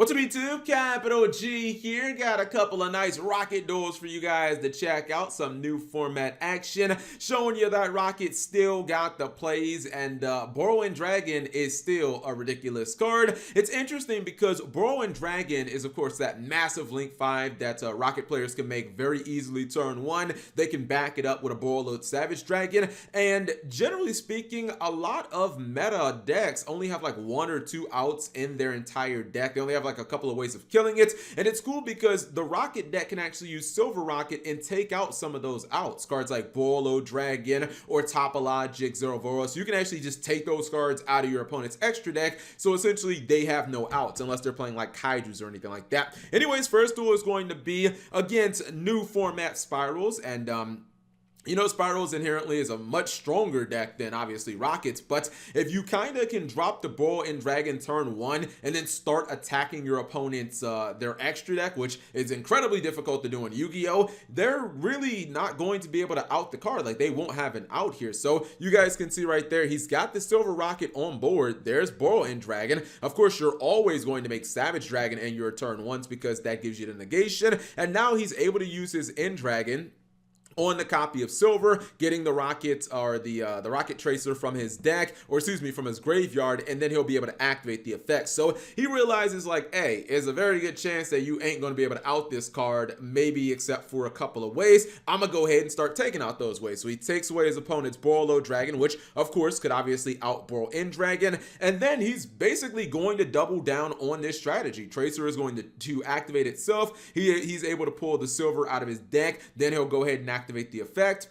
What's up YouTube? Capital G here. Got a couple of nice rocket duels for you guys to check out. Some new format action showing you that rocket still got the plays, and Burrowing Dragon is still a ridiculous card. It's interesting because Burrowing Dragon is of course that massive Link 5 that rocket players can make very easily turn 1. They can back it up with a Burrowload Savage Dragon, and generally speaking a lot of meta decks only have like 1 or 2 outs in their entire deck. They only have like a couple of ways of killing it, and it's cool because the rocket deck can actually use Silver Rocket and take out some of those outs. Cards like Burrowload Dragon or Topologic Zerovoros, you can actually just take those cards out of your opponent's extra deck, so essentially they have no outs unless they're playing like Kaijus or anything like that. Anyways, first duel is going to be against new format Spirals, and you know, Spyrals inherently is a much stronger deck than obviously Rockets, but if you kind of can drop the Burrowing Dragon turn 1 and then start attacking your opponent's their extra deck, which is incredibly difficult to do in Yu-Gi-Oh, they're really not going to be able to out the card. Like, they won't have an out here. So you guys can see right there, he's got the Silver Rocket on board. There's Burrowing Dragon. Of course, you're always going to make Savage Dragon in your turn 1s because that gives you the negation, and now he's able to use his End Dragon on the copy of Silver, getting the rocket or the rocket tracer from his deck, or excuse me, from his graveyard, and then he'll be able to activate the effect. So he realizes like, hey, there's a very good chance that you ain't going to be able to out this card, maybe except for a couple of ways. I'm gonna go ahead and start taking out those ways. So he takes away his opponent's Burrowload Dragon, which of course could obviously out Burrowing Dragon, and then he's basically going to double down on this strategy. Tracer is going to activate itself. He's able to pull the Silver out of his deck, then he'll go ahead and activate the effect.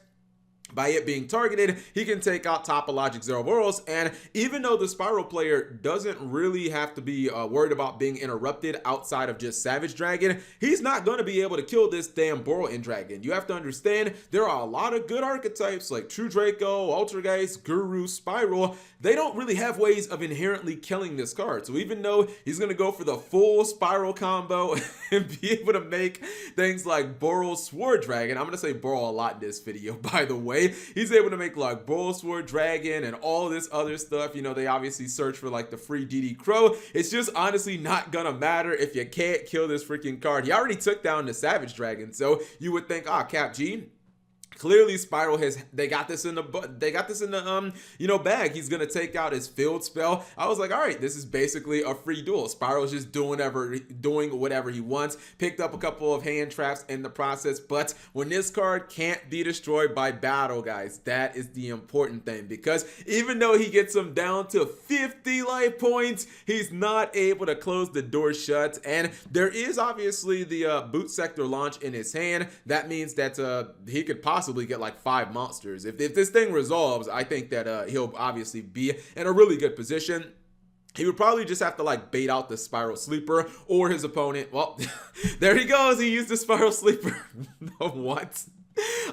By it being targeted, he can take out Topologic Zerovoros, and even though the Spyral player doesn't really have to be worried about being interrupted outside of just Savage Dragon, he's not going to be able to kill this damn Burrowing Dragon. You have to understand, there are a lot of good archetypes like True Draco, Altergeist, Guru, Spyral. They don't really have ways of inherently killing this card. So even though he's going to go for the full Spyral combo and be able to make things like Burrow Sword Dragon, I'm going to say Burrow a lot in this video, by the way. He's able to make like Burrow Sword Dragon and all this other stuff. You know, they obviously search for like the free DD Crow. It's just honestly not gonna matter if you can't kill this freaking card. He already took down the Savage Dragon, so you would think, ah, Cap G, clearly Spyral they got this in the you know, bag. He's gonna take out his field spell. I was like, all right, this is basically a free duel. Spyral's just doing whatever he wants. Picked up a couple of hand traps in the process, but when this card can't be destroyed by battle, guys, that is the important thing, because even though he gets him down to 50 life points, he's not able to close the door shut, and there is obviously the boot sector launch in his hand. That means that he could possibly get like 5 monsters. If this thing resolves, I think that he'll obviously be in a really good position. He would probably just have to like bait out the Spyral Sleeper or his opponent. Well, there he goes. He used the Spyral Sleeper. What?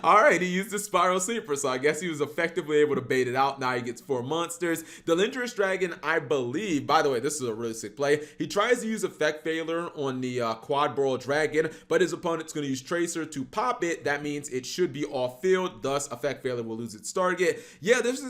All right, he used the Spyral Sleeper, so I guess he was effectively able to bait it out. Now he gets 4 monsters. The Lindrus Dragon, I believe, by the way, this is a really sick play. He tries to use Effect Failure on the Quad Burrow Dragon, but his opponent's going to use Tracer to pop it. That means it should be off field, thus Effect Failure will lose its target. Yeah, this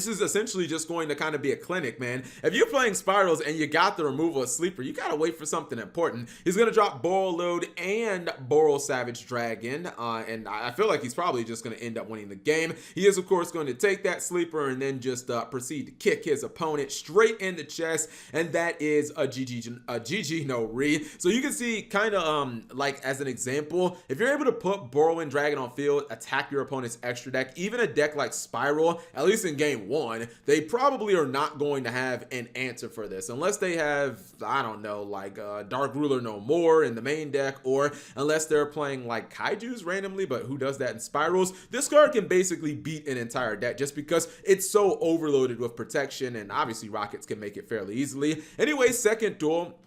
is essentially just going to kind of be a clinic, man. If you're playing Spirals and you got the removal of Sleeper, you gotta wait for something important. He's gonna drop Burrowload and Burrow Savage Dragon, and I feel like he's probably just gonna end up winning the game. He is, of course, going to take that Sleeper and then just proceed to kick his opponent straight in the chest, and that is a GG no re. So you can see, kind of like as an example, if you're able to put Burrowing Dragon on field, attack your opponent's extra deck, even a deck like Spyral, at least in game 1, they probably are not going to have an answer for this unless they have, I don't know, like Dark Ruler No More in the main deck, or unless they're playing like Kaijus randomly, but who does that in Spirals? This card can basically beat an entire deck just because it's so overloaded with protection, and obviously Rockets can make it fairly easily. Anyway, second duel.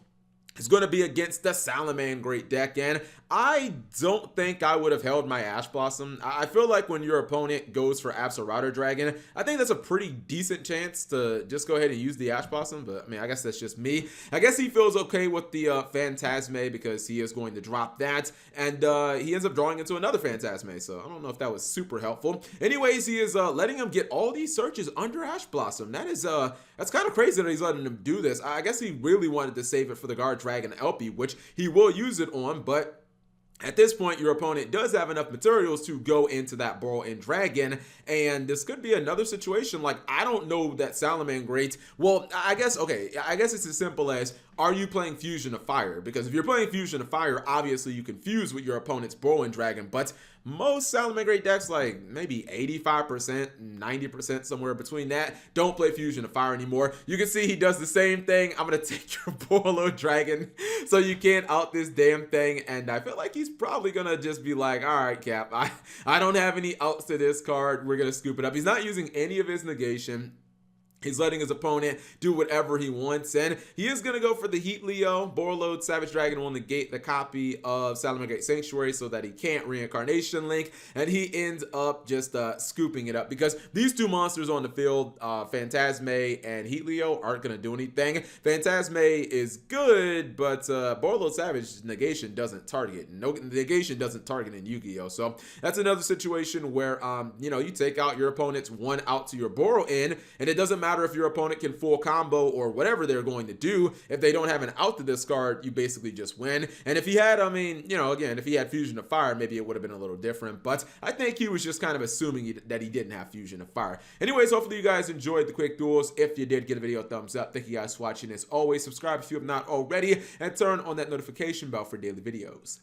It's going to be against the Salamangreat deck, and I don't think I would have held my Ash Blossom. I feel like when your opponent goes for Absol Dragon, I think that's a pretty decent chance to just go ahead and use the Ash Blossom, but I mean, I guess that's just me. I guess he feels okay with the Phantasme because he is going to drop that, and he ends up drawing into another Phantasme, so I don't know if that was super helpful. Anyways, he is letting him get all these searches under Ash Blossom. That is, that's kind of crazy that he's letting him do this. I guess he really wanted to save it for the Guard Dragon LP, which he will use it on, but at this point, your opponent does have enough materials to go into that Burrow-in Dragon, and this could be another situation. Like, I don't know that Salamangreat, well, I guess it's as simple as, are you playing Fusion of Fire? Because if you're playing Fusion of Fire, obviously you can fuse with your opponent's Burrow-in Dragon, but most Salamangreat decks, like maybe 85%, 90%, somewhere between that, don't play Fusion of Fire anymore. You can see he does the same thing. I'm going to take your Burrow Dragon so you can't out this damn thing, and I feel like he's probably going to just be like, all right, Cap, I don't have any outs to this card. We're going to scoop it up. He's not using any of his negation. He's letting his opponent do whatever he wants, and he is going to go for the Heat Leo. Borreload Savage Dragon will negate the copy of Salamangreat Sanctuary so that he can't Reincarnation Link, and he ends up just scooping it up because these two monsters on the field, Phantasme and Heat Leo, aren't going to do anything. Phantasme is good, but Borreload Savage negation doesn't target. No, negation doesn't target in Yu-Gi-Oh! So that's another situation where, you know, you take out your opponent's one out to your Burrow-in, and it doesn't matter if your opponent can full combo or whatever they're going to do. If they don't have an out to discard, you basically just win. And if he had, I mean, you know, again, if he had Fusion of Fire, maybe it would have been a little different, but I think he was just kind of assuming that he didn't have Fusion of Fire. Anyways, hopefully you guys enjoyed the quick duels. If you did, give the video a thumbs up. Thank you guys for watching. As always, subscribe if you have not already, and turn on that notification bell for daily videos.